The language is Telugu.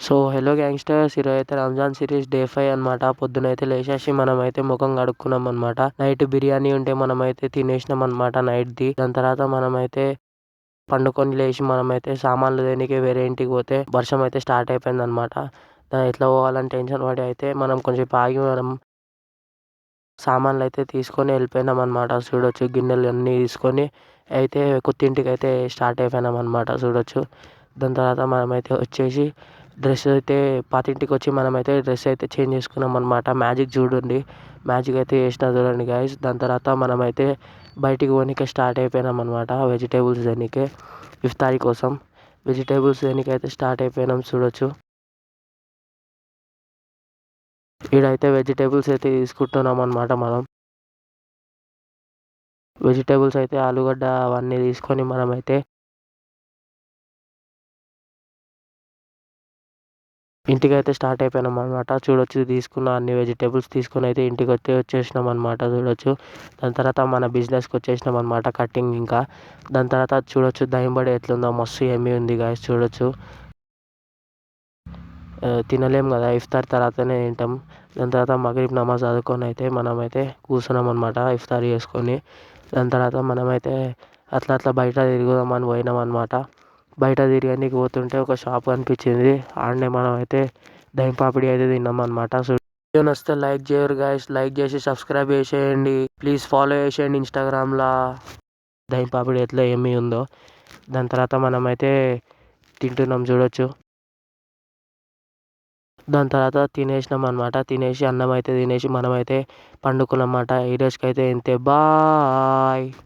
సో హలో గ్యాంగ్‌స్టర్స్, ఈరోజైతే రంజాన్ సిరీస్ డే 5 అనమాట. పొద్దునైతే లేచేసి మనమైతే ముఖం కడుక్కున్నామనమాట. నైట్ బిర్యానీ ఉంటే మనమైతే తినేసినామనమాట నైట్‌ది. దాని తర్వాత మనమైతే పండుకొని లేచి మనమైతే సామాన్లు దేనికి వేరే ఇంటికి పోతే వర్షం అయితే స్టార్ట్ అయిపోయిందనమాట. ఎట్లా పోవాలని టెన్షన్ పడి అయితే మనం కొంచెం ఆగి మనం సామాన్లయితే తీసుకొని వెళ్ళిపోయినామనమాట. చూడొచ్చు గిన్నెలు అన్నీ తీసుకొని అయితే కొత్త ఇంటికైతే స్టార్ట్ అయిపోయినామనమాట చూడొచ్చు. దాని తర్వాత మనమైతే వచ్చేసి డ్రెస్ అయితే పాతింటికి వచ్చి మనమైతే డ్రెస్ అయితే చేంజ్ చేసుకున్నామనమాట. మ్యాజిక్ చూడండి, మ్యాజిక్ అయితే చేసినా చూడండి గైస్. దాని తర్వాత మనమైతే బయటికి పోనీకి స్టార్ట్ అయిపోయినామనమాట. వెజిటేబుల్స్ దేనికి ఇఫ్తారీ కోసం వెజిటేబుల్స్ దేనికి అయితే స్టార్ట్ అయిపోయినాం చూడొచ్చు. ఈడైతే వెజిటేబుల్స్ అయితే తీసుకుంటున్నాం అనమాట మనం. వెజిటేబుల్స్ అయితే ఆలుగడ్డ అవన్నీ తీసుకొని మనమైతే ఇంటికైతే స్టార్ట్ అయిపోయినామనమాట. చూడొచ్చు తీసుకున్న అన్ని వెజిటేబుల్స్ తీసుకొని అయితే ఇంటికైతే వచ్చేసినామనమాట చూడొచ్చు. దాని తర్వాత మన బిజినెస్‌కి వచ్చేసినామనమాట కటింగ్ ఇంకా. దాని తర్వాత చూడొచ్చు దహిం వడ ఎట్లుందో మస్తు యమ్మీ ఉంది గైస్ చూడొచ్చు. తినలేం కదా, ఇఫ్తార్ తర్వాతనే తింటాం. దాని తర్వాత మగరిబ్ నమాజ్ చదువుకొని అయితే మనమైతే కూర్చున్నామనమాట ఇఫ్తార్ చేసుకొని. దాని తర్వాత మనమైతే అట్లా బయట తిరుగుదామని పోయినామనమాట. బయట తిరగనీకి పోతుంటే ఒక షాప్ కనిపించింది. ఆడనే మనమైతే దહીં పాపిడి అయితే తిన్నామనమాట. సో వీడియో నచ్చితే లైక్ చేయరు గైస్, లైక్ చేసి సబ్స్క్రైబ్ చేసేయండి. ప్లీజ్ ఫాలో చేసేయండి ఇన్స్టాగ్రామ్లో. దહીં పాపిడి ఎట్లా యమ్మీ ఉందో. దాని తర్వాత మనమైతే తింటున్నాం చూడొచ్చు. దాని తర్వాత తినేసినామనమాట. తినేసి అన్నం అయితే తినేసి మనమైతే పండుకున్నామన్నమాట. ఈ రోజుకైతే ఇంతే, బాయ్.